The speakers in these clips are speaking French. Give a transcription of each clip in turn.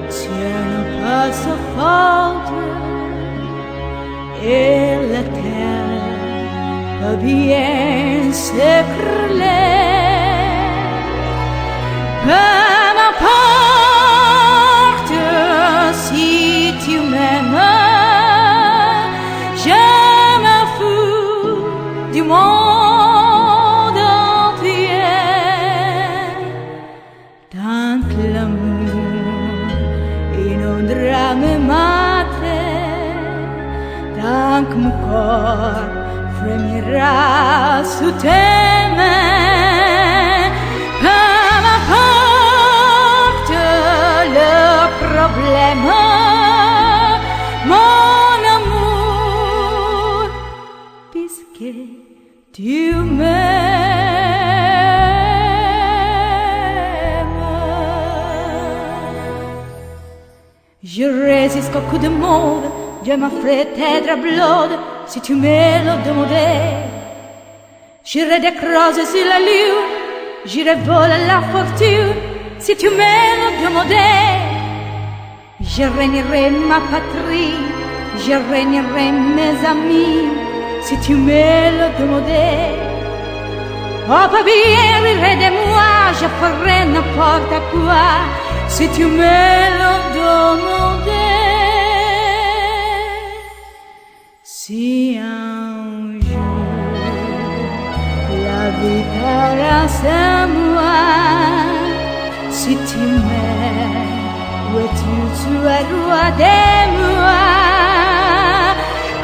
tiens pas sa faute et la terre va bien s'écrouler. Peu m'importe si tu m'aimes, je m'en fous du monde entier. Tant que l'amour inondera mes mains, tant que mon corps frémira sous tes mains, peu m'importe le problème, mon amour, puisque tu m'aimes. Je résiste au coup de mode, je m'offre tes draps blondes si tu me le demandais. J'irai décroiser sur la lune, j'irai voler la fortune si tu me le demandais. Je régnerai ma patrie, je régnerai mes amis si tu me le demandais. Oh bien rirai de moi, je ferai n'importe quoi si tu me le demandais. Si un jour la vie caresse moi, si tu m'aimes, où tu es roi de moi.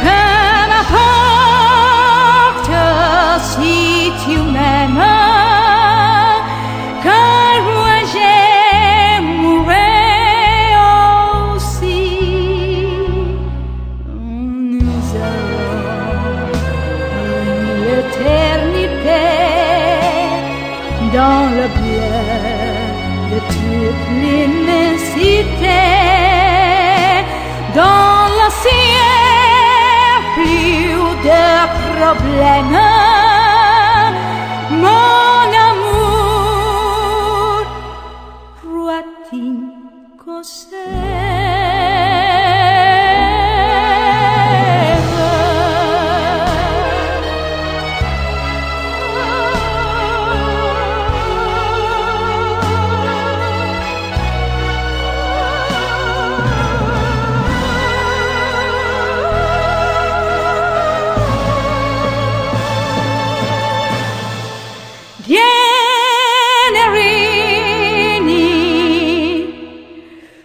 Peu m'importe si tu m'aimes, car moi j'aimerai aussi. Nous allons l'éternité dans le bleu de toute l'immensité, dans le ciel plus de problèmes, mon amour, crois-tu qu'on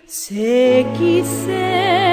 c'est qui c'est.